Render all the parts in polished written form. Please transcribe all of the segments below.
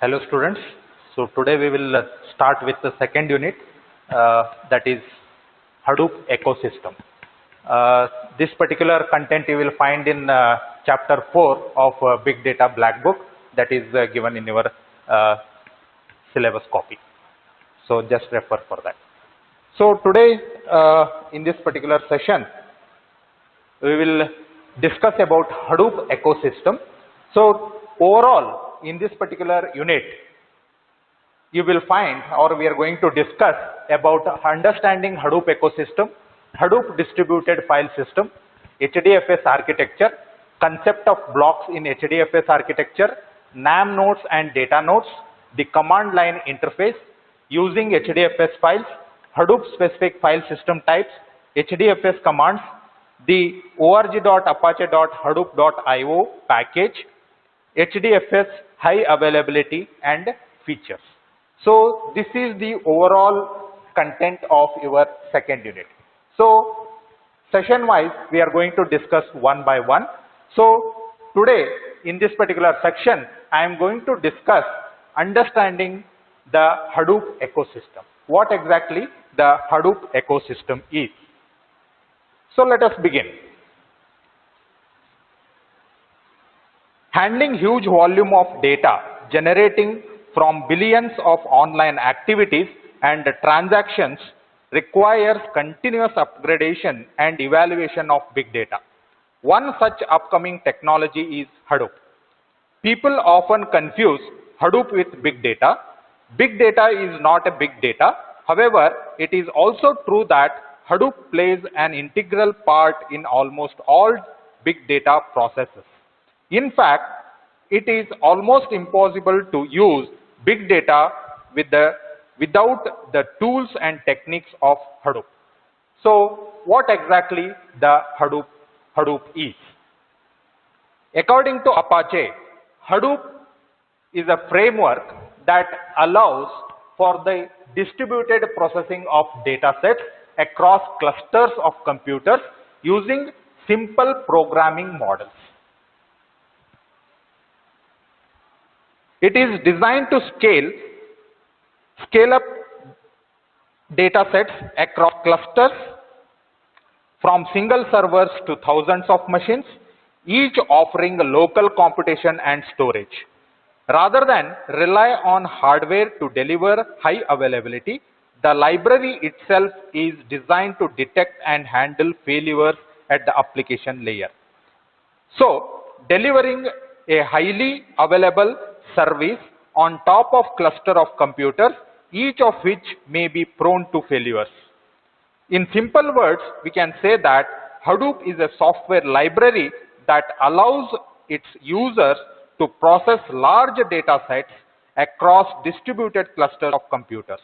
Hello students. So today we will start with the second unit, that is Hadoop ecosystem. This particular content you will find in chapter 4 of Big Data Black Book, that is given in your syllabus copy. So just refer for that. So today in this particular session we will discuss about Hadoop ecosystem. So overall in this particular unit you will find, or we are going to discuss about understanding Hadoop ecosystem, Hadoop distributed file system, HDFS architecture, concept of blocks in HDFS architecture, NAM nodes and data nodes, the command line interface, using HDFS files, Hadoop specific file system types, HDFS commands, the org.apache.hadoop.io package, HDFS high availability and features. So this is the overall content of your second unit. So session wise we are going to discuss one by one. So today in this particular section I am going to discuss understanding the Hadoop ecosystem. What exactly the Hadoop ecosystem is. So let us begin. Handling huge volume of data generating from billions of online activities and transactions requires continuous upgradation and evaluation of big data. One such upcoming technology is Hadoop. People often confuse Hadoop with big data. Big data is not a big data. However, it is also true that Hadoop plays an integral part in almost all big data processes. In fact, it is almost impossible to use big data without the tools and techniques of Hadoop. So, what exactly the Hadoop is? According to Apache, Hadoop is a framework that allows for the distributed processing of data sets across clusters of computers using simple programming models. It is designed to scale up data sets across clusters from single servers to thousands of machines, each offering local computation and storage. Rather than rely on hardware to deliver high availability, the library itself is designed to detect and handle failures at the application layer. So, delivering a highly available service on top of cluster of computers, each of which may be prone to failures. In simple words, we can say that Hadoop is a software library that allows its users to process large data sets across distributed clusters of computers,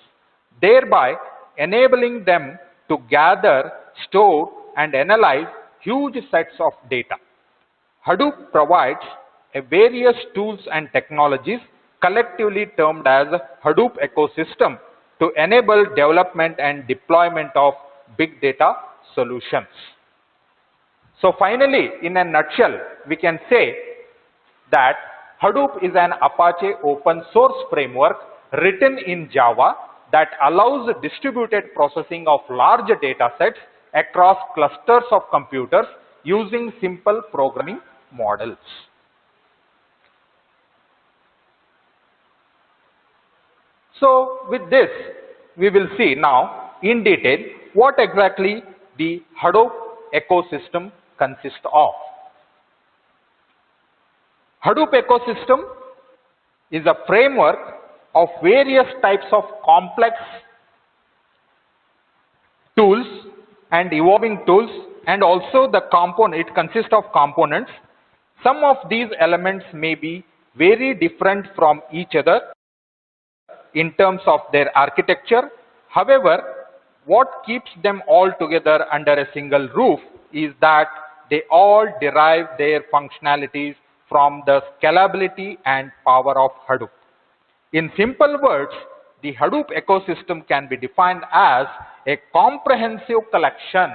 thereby enabling them to gather, store and analyze huge sets of data. Hadoop provides various tools and technologies collectively termed as Hadoop ecosystem to enable development and deployment of big data solutions. So finally, in a nutshell, we can say that Hadoop is an Apache open source framework written in Java that allows distributed processing of large data sets across clusters of computers using simple programming models. So with this, we will see now in detail what exactly the Hadoop ecosystem consists of. Hadoop ecosystem is a framework of various types of complex tools and evolving tools, and also the component, it consists of components. Some of these elements may be very different from each other in terms of their architecture. However, what keeps them all together under a single roof is that they all derive their functionalities from the scalability and power of Hadoop. In simple words, the Hadoop ecosystem can be defined as a comprehensive collection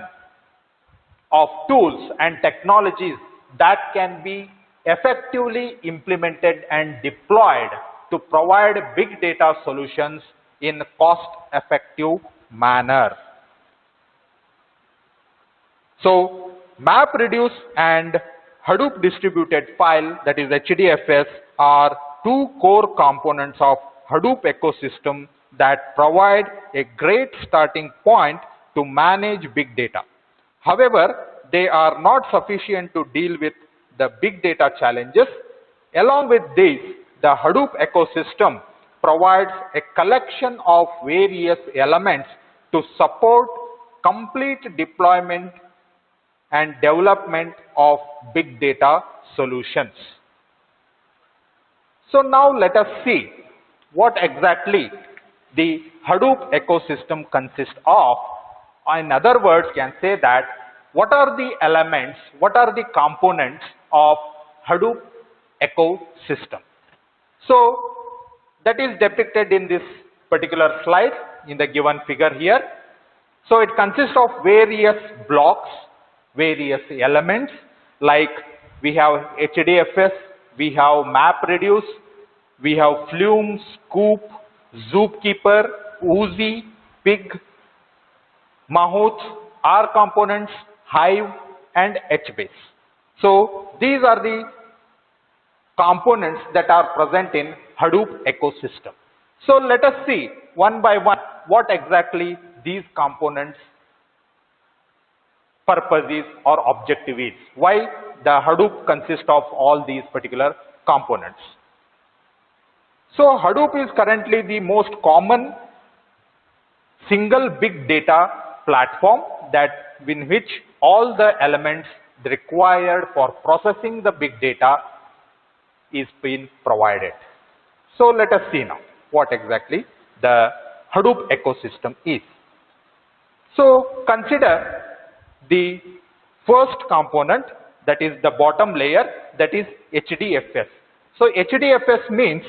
of tools and technologies that can be effectively implemented and deployed to provide big data solutions in cost-effective manner. So MapReduce and Hadoop distributed file, that is HDFS, are two core components of Hadoop ecosystem that provide a great starting point to manage big data. However, they are not sufficient to deal with the big data challenges. Along with this, the Hadoop ecosystem provides a collection of various elements to support complete deployment and development of big data solutions. So now let us see what exactly the Hadoop ecosystem consists of. In other words, can say that what are the elements, what are the components of Hadoop ecosystem. So that is depicted in this particular slide in the given figure here. So it consists of various blocks, various elements, like we have HDFS, we have MapReduce, we have Flume, Sqoop, Zookeeper, Oozie, Pig, Mahout, R components, Hive, and HBase. So these are the components that are present in Hadoop ecosystem. So let us see one by one what exactly these components purpose is or objective is. Why the Hadoop consists of all these particular components. So Hadoop is currently the most common single big data platform in which all the elements required for processing the big data is being provided. So let us see now what exactly the Hadoop ecosystem is. So consider the first component, that is the bottom layer, that is HDFS. So HDFS means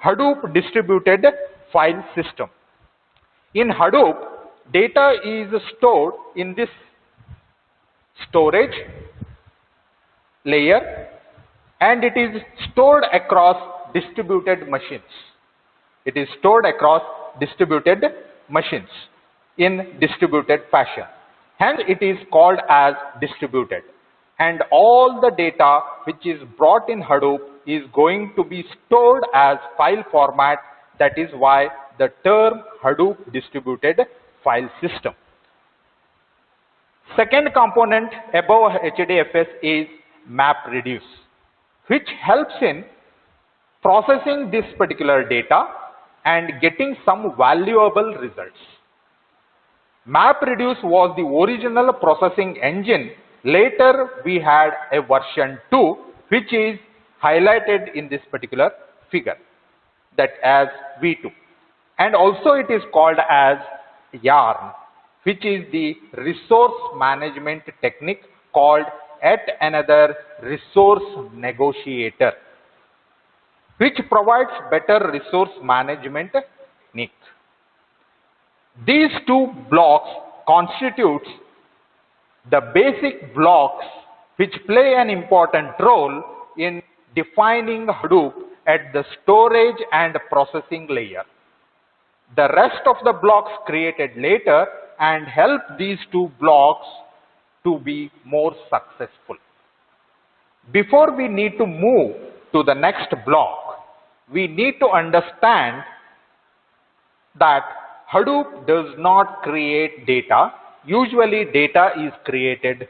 Hadoop Distributed File System. In Hadoop, data is stored in this storage layer and it is stored across distributed machines. It is stored across distributed machines in distributed fashion. Hence it is called as distributed. And all the data which is brought in Hadoop is going to be stored as file format. That is why the term Hadoop Distributed File System. Second component above HDFS is MapReduce, which helps in processing this particular data and getting some valuable results. MapReduce was the original processing engine. Later we had a version 2 which is highlighted in this particular figure, that as V2. And also it is called as YARN, which is the resource management technique called yet another resource negotiator, which provides better resource management technique. These two blocks constitutes the basic blocks which play an important role in defining Hadoop at the storage and processing layer. The rest of the blocks created later and help these two blocks to be more successful. Before we need to move to the next block, we need to understand that Hadoop does not create data. Usually data is created in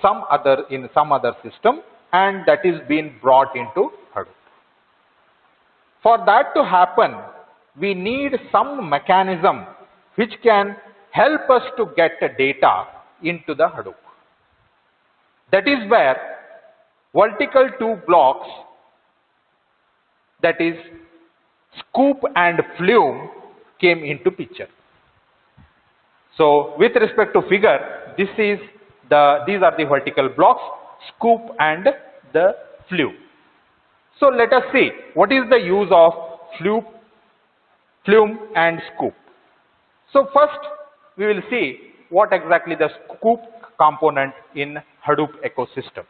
some other system and that is being brought into Hadoop. For that to happen, we need some mechanism which can help us to get the data into the Hadoop. That is where vertical two blocks, that is Sqoop and Flume, came into picture. So with respect to figure, these are the vertical blocks, Sqoop and the Flume. So let us see what is the use of Flume and Sqoop. So first we will see what exactly the Sqoop component in Hadoop ecosystem.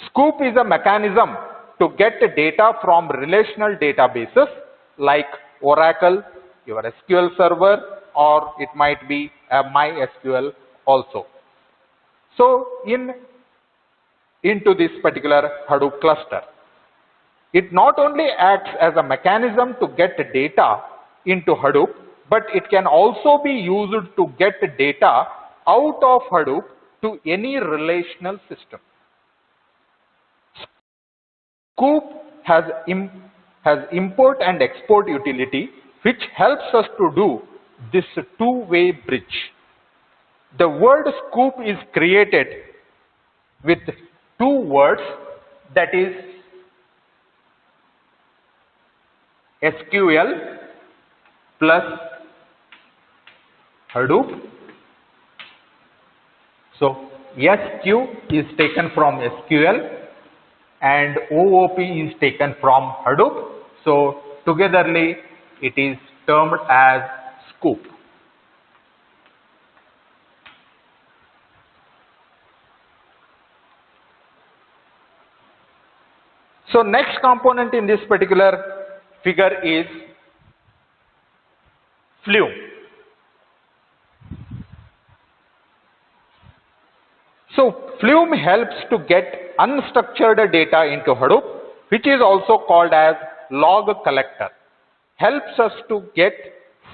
Sqoop is a mechanism to get data from relational databases like Oracle, your SQL server, or it might be a MySQL also. So into this particular Hadoop cluster, it not only acts as a mechanism to get data into Hadoop, but it can also be used to get data out of Hadoop to any relational system. Scoop has import and export utility, which helps us to do this two-way bridge. The word scoop is created with two words, that is SQL plus Hadoop. So SQ is taken from SQL and OOP is taken from Hadoop. So togetherly it is termed as scoop. So next component in this particular figure is Flume. So Flume helps to get unstructured data into Hadoop, which is also called as log collector. Helps us to get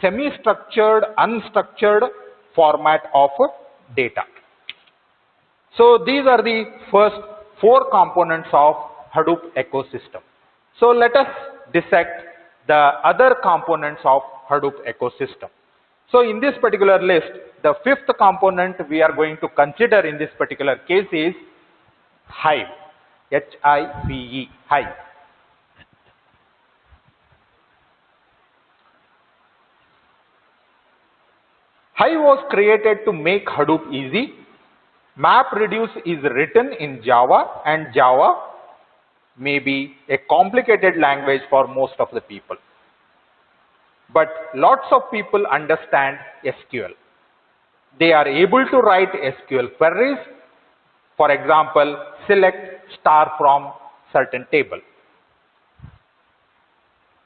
semi-structured, unstructured format of data. So these are the first four components of Hadoop ecosystem. So let us dissect the other components of Hadoop ecosystem. So in this particular list, the fifth component we are going to consider in this particular case is Hive, H-I-V-E, Hive. Hive was created to make Hadoop easy. MapReduce is written in Java, and Java may be a complicated language for most of the people. But lots of people understand SQL. They are able to write SQL queries. For example, select star from certain table.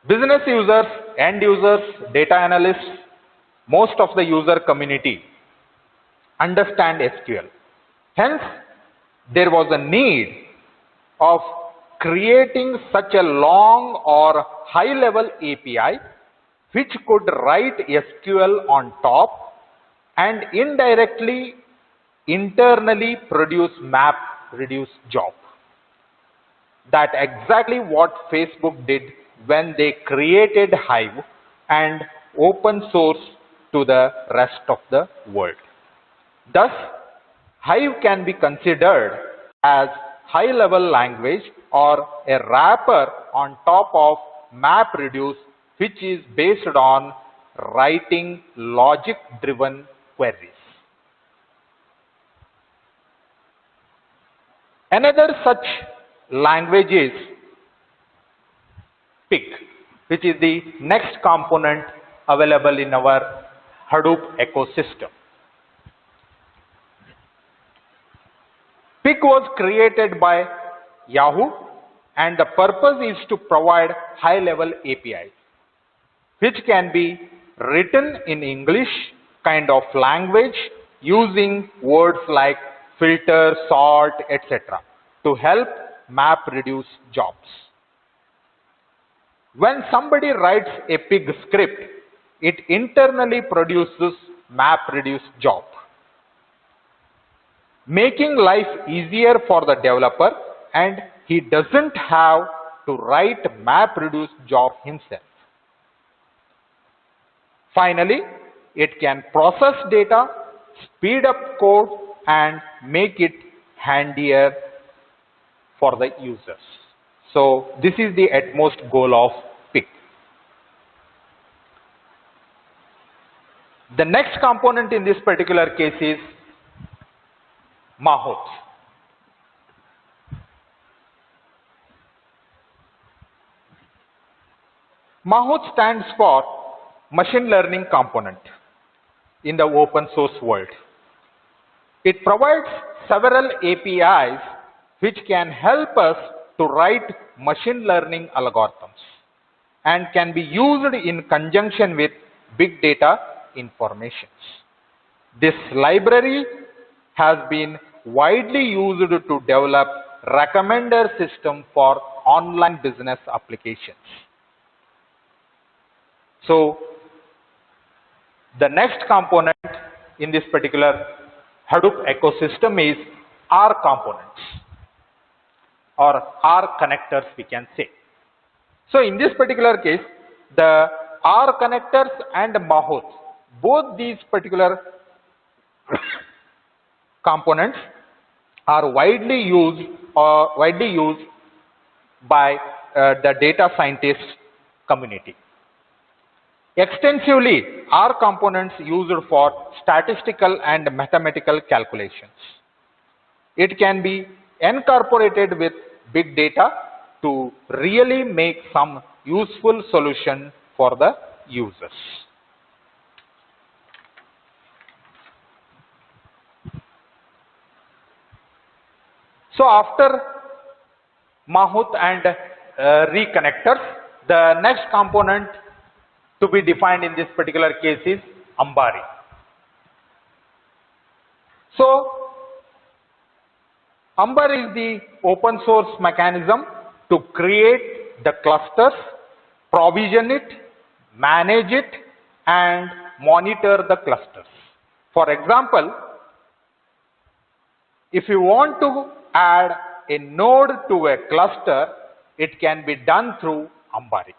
Business users, end users, data analysts, most of the user community understand SQL. Hence, there was a need of creating such a long or high level API which could write SQL on top and indirectly internally produce MapReduce job. That exactly what Facebook did when they created Hive and open source to the rest of the world. Thus, Hive can be considered as high level language or a wrapper on top of MapReduce, which is based on writing logic driven queries. Another such language is Pig, which is the next component available in our Hadoop ecosystem. Pig was created by Yahoo, and the purpose is to provide high level APIs which can be written in English kind of language using words like filter, sort, etc. to help MapReduce jobs. When somebody writes a Pig script, it internally produces MapReduce job, making life easier for the developer, and he doesn't have to write MapReduce job himself. Finally, it can process data, speed up code, and make it handier for the users. So this is the utmost goal of Pig. The next component in this particular case is Mahout. Mahout stands for machine learning component in the open source world. It provides several APIs which can help us to write machine learning algorithms and can be used in conjunction with big data informations. This library has been widely used to develop recommender system for online business applications. So the next component in this particular Hadoop ecosystem is R components or R connectors, we can say. So in this particular case, the R connectors and Mahout, both these particular components are widely used by the data scientist community. Extensively, R components used for statistical and mathematical calculations. It can be incorporated with big data to really make some useful solution for the users. So after Mahout and reconnectors, the next component to be defined in this particular case is Ambari. So Ambari is the open source mechanism to create the clusters, provision it, manage it, and monitor the clusters. For example, if you want to add a node to a cluster, it can be done through Ambari.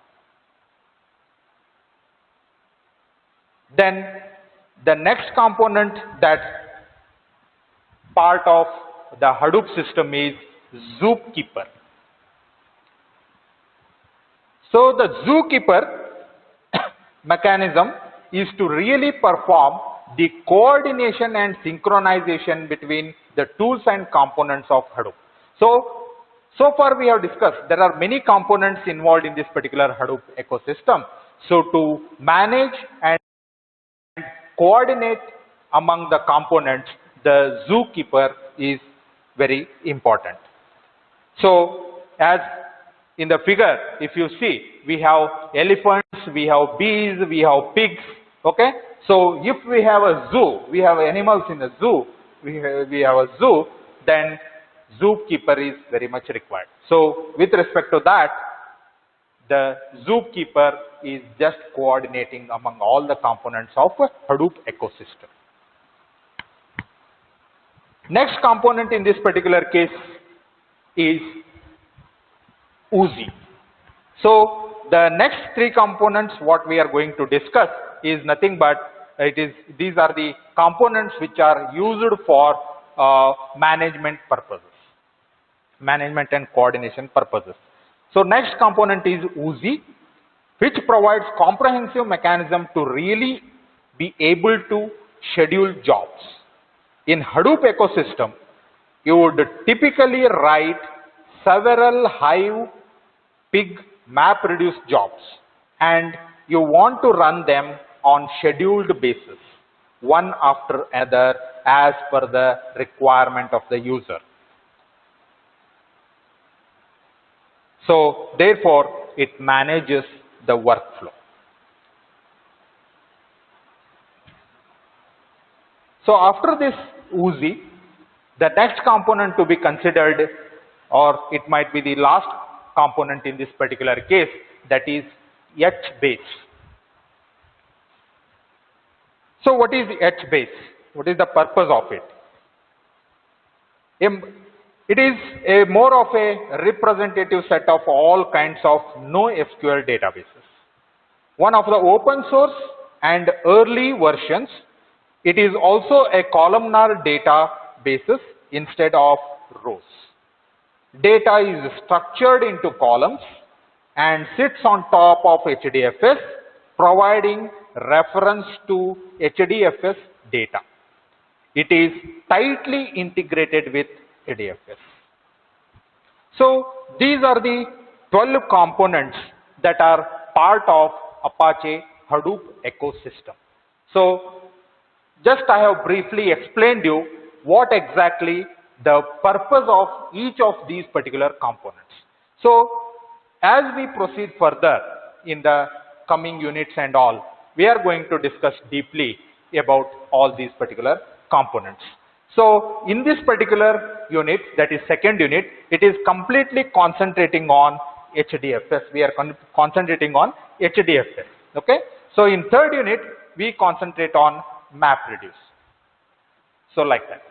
Then the next component that part of the Hadoop system is Zookeeper. So the Zookeeper mechanism is to really perform the coordination and synchronization between the tools and components of Hadoop. So far we have discussed there are many components involved in this particular Hadoop ecosystem. So to manage and coordinate among the components, the Zookeeper is very important. So as in the figure, if you see, we have elephants, we have bees, we have pigs. Okay. So if we have a zoo, we have animals in a zoo, we have a zoo, then Zookeeper is very much required. So with respect to that, the Zookeeper is just coordinating among all the components of Hadoop ecosystem. Next component in this particular case is Oozie. So the next three components what we are going to discuss is nothing but these are the components which are used for management purposes, management and coordination purposes. So next component is Oozie, which provides comprehensive mechanism to really be able to schedule jobs. In Hadoop ecosystem, you would typically write several Hive, Pig, MapReduce jobs, and you want to run them on scheduled basis, one after another as per the requirement of the user. So therefore, it manages the workflow. So after this Oozie, the next component to be considered, or it might be the last component in this particular case, that is HBase. So what is HBase? What is the purpose of it? It is a more of a representative set of all kinds of NoSQL databases. One of the open source and early versions, it is also a columnar databases instead of rows. Data is structured into columns and sits on top of HDFS, providing reference to HDFS data. It is tightly integrated with HDFS. So these are the 12 components that are part of Apache Hadoop ecosystem. So just I have briefly explained you what exactly the purpose of each of these particular components. So As we proceed further in the coming units and all, we are going to discuss deeply about all these particular components. So in this particular unit, that is second unit, it is completely concentrating on HDFS. We are concentrating on HDFS. Okay. So in third unit, we concentrate on MapReduce. So like that.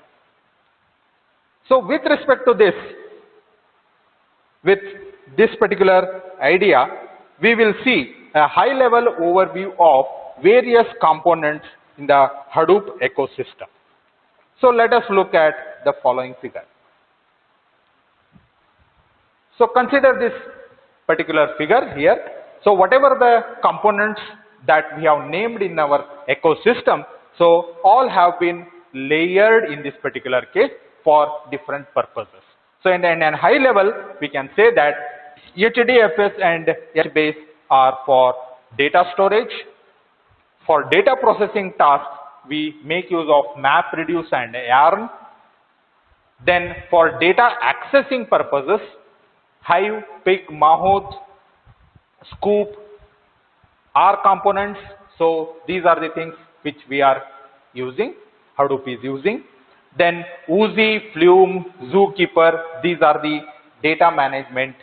So with respect to this, with this particular idea, we will see a high level overview of various components in the Hadoop ecosystem. So let us look at the following figure. So consider this particular figure here. So whatever the components that we have named in our ecosystem, so all have been layered in this particular case for different purposes. So in a high level, we can say that HDFS and HBase are for data storage. For data processing tasks, we make use of MapReduce and Yarn. Then for data accessing purposes, Hive, Pig, Mahout, Scoop are components. So these are the things which we are using, Hadoop is using. Then Oozie, Flume, Zookeeper, these are the data management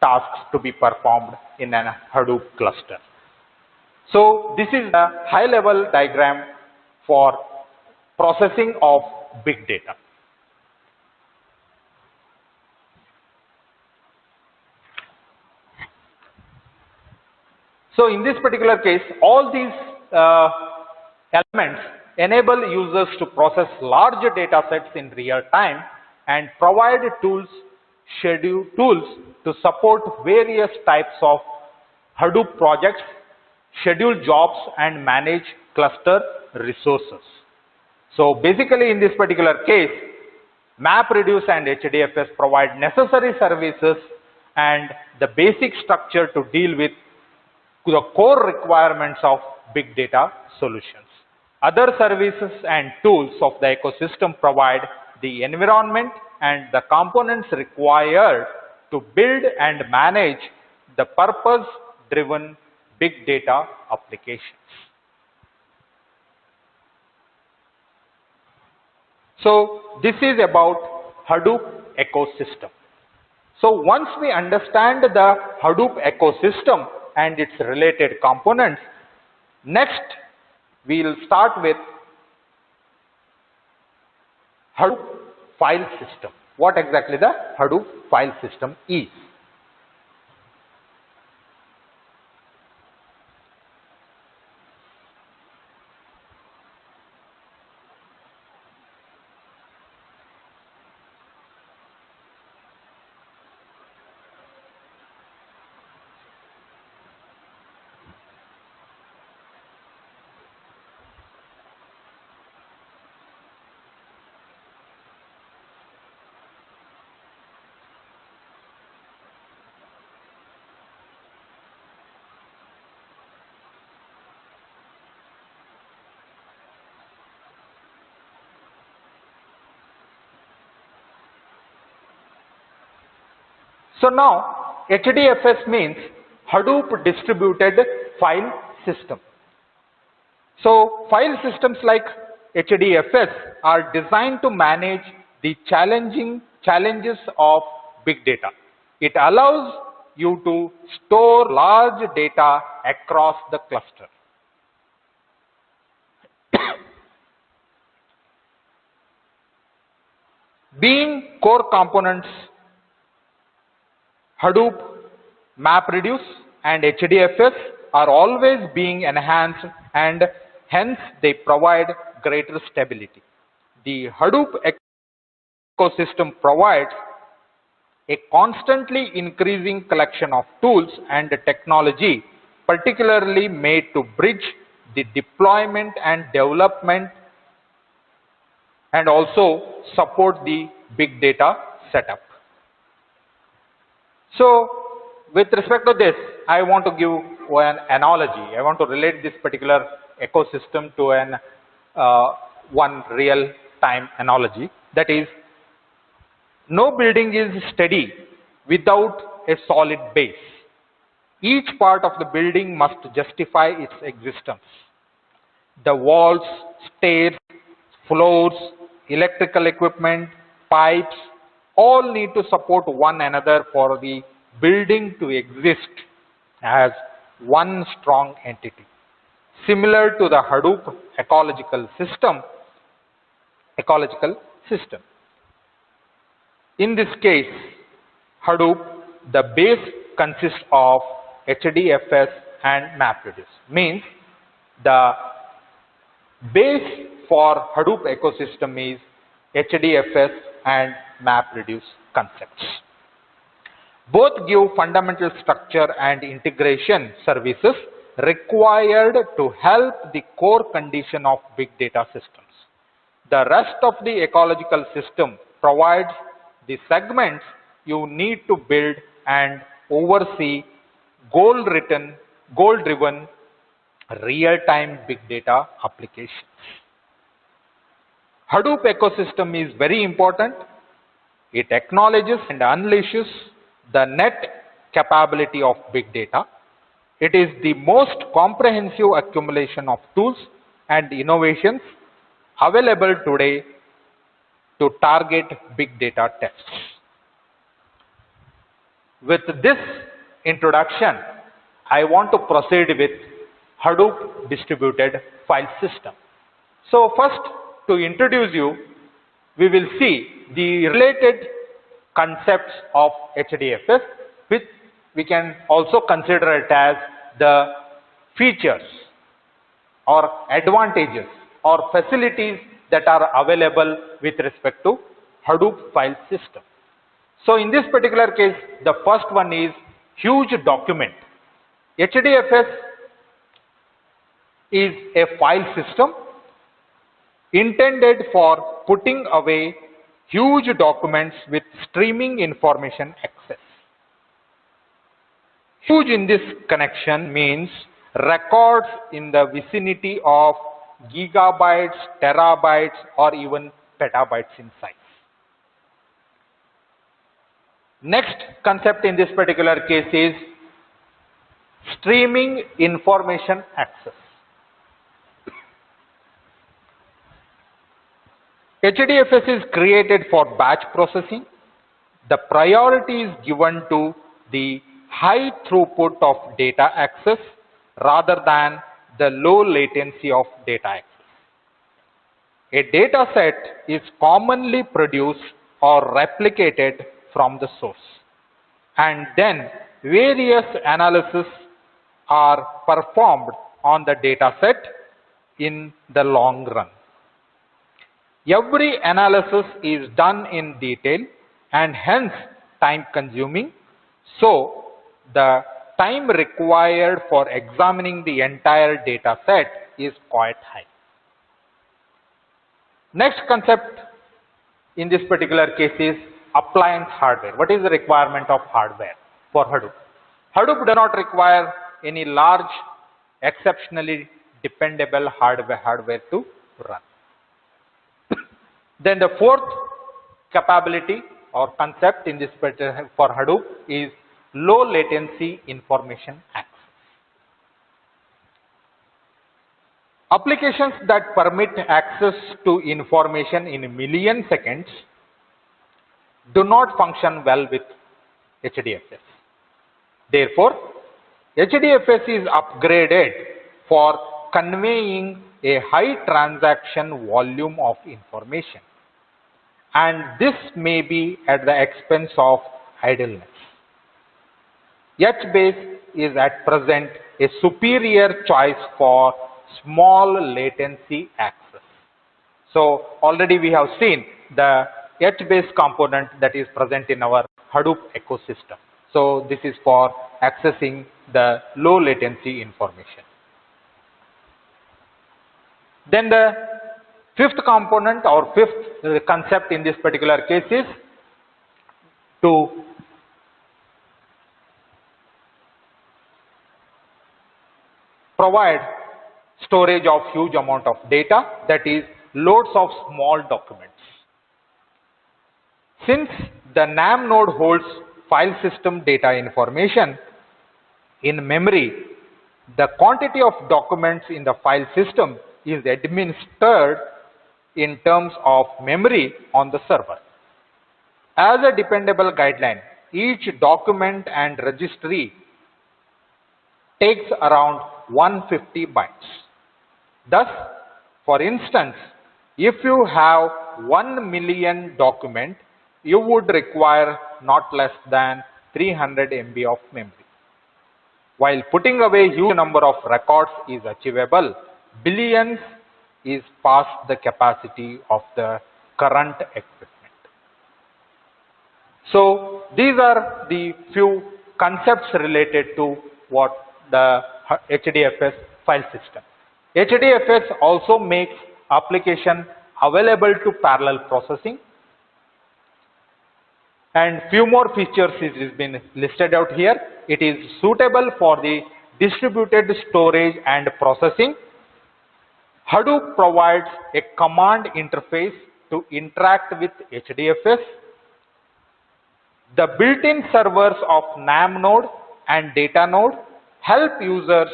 tasks to be performed in a Hadoop cluster. So this is a high level diagram for processing of big data. So in this particular case, all these elements enable users to process large data sets in real time and provide tools to support various types of Hadoop projects, schedule jobs and manage cluster resources. So basically in this particular case, MapReduce and HDFS provide necessary services and the basic structure to deal with the core requirements of big data solutions. Other services and tools of the ecosystem provide the environment and the components required to build and manage the purpose-driven big data applications. So this is about Hadoop ecosystem. So once we understand the Hadoop ecosystem and its related components, next we will start with Hadoop file system. What exactly the Hadoop file system is. So now HDFS means Hadoop Distributed File System. So file systems like HDFS are designed to manage the challenges of big data. It allows you to store large data across the cluster. Being core components, Hadoop, MapReduce and HDFS are always being enhanced and hence they provide greater stability. The Hadoop ecosystem provides a constantly increasing collection of tools and technology particularly made to bridge the deployment and development and also support the big data setup. So with respect to this, I want to give an analogy. I want to relate this particular ecosystem to an one real time analogy. That is, no building is steady without a solid base. Each part of the building must justify its existence. The walls, stairs, floors, electrical equipment, pipes, all need to support one another for the building to exist as one strong entity. Similar to the Hadoop ecological system. In this case, Hadoop, the base consists of HDFS and MapReduce. Means the base for Hadoop ecosystem is HDFS and MapReduce concepts. Both give fundamental structure and integration services required to help the core condition of big data systems. The rest of the ecological system provides the segments you need to build and oversee goal-driven, real-time big data applications. Hadoop ecosystem is very important. It acknowledges and unleashes the net capability of big data. It is the most comprehensive accumulation of tools and innovations available today to target big data tests. With this introduction, I want to proceed with Hadoop distributed file system. So first, to introduce you, we will see the related concepts of HDFS, which we can also consider it as the features or advantages or facilities that are available with respect to Hadoop file system. So in this particular case, the first one is huge document. HDFS is a file system intended for putting away huge documents with streaming information access. Huge in this connection means records in the vicinity of gigabytes, terabytes, or even petabytes in size. Next concept in this particular case is streaming information access. HDFS is created for batch processing. The priority is given to the high throughput of data access rather than the low latency of data access. A data set is commonly produced or replicated from the source, and then various analyses are performed on the data set in the long run. Every analysis is done in detail and hence time consuming, so the time required for examining the entire data set is quite high. Next concept in this particular case is appliance hardware. What is the requirement of hardware for Hadoop? Hadoop does not require any large, exceptionally dependable hardware to run. Then the fourth capability or concept in this particular for Hadoop is low latency information access. Applications that permit access to information in milliseconds do not function well with HDFS. Therefore, HDFS is upgraded for conveying a high transaction volume of information, and this may be at the expense of idleness. HBase is at present a superior choice for small latency access. So already we have seen the HBase component that is present in our Hadoop ecosystem. So this is for accessing the low latency information. Then the fifth component or fifth concept in this particular case is to provide storage of huge amount of data, that is loads of small documents. Since the NAM node holds file system data information in memory, the quantity of documents in the file system is administered in terms of memory on the server. As a dependable guideline, each document and registry takes around 150 bytes. Thus, for instance, if you have 1 million document, you would require not less than 300 MB of memory. While putting away huge number of records is achievable, billions is past the capacity of the current equipment. So these are the few concepts related to what the HDFS file system. HDFS also makes application available to parallel processing, and few more features is been listed out here. It is suitable for the distributed storage and processing. Hadoop provides a command interface to interact with HDFS. The built-in servers of NAM node and data node help users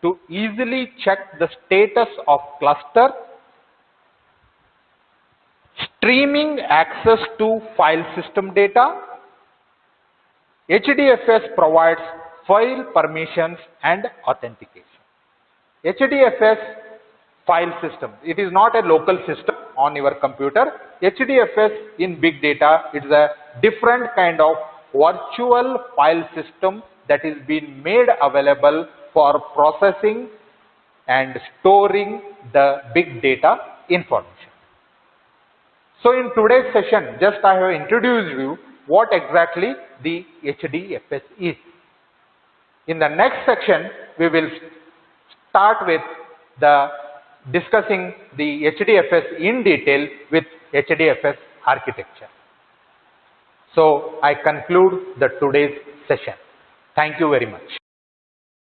to easily check the status of cluster. Streaming access to file system data. HDFS provides file permissions and authentication. HDFS file system, it is not a local system on your computer. HDFS in big data, it is a different kind of virtual file system that is being made available for processing and storing the big data information. So in today's session, just I have introduced you what exactly the HDFS is. In the next section, we will start with the discussing the HDFS in detail with HDFS architecture. So I conclude the today's session. Thank you very much.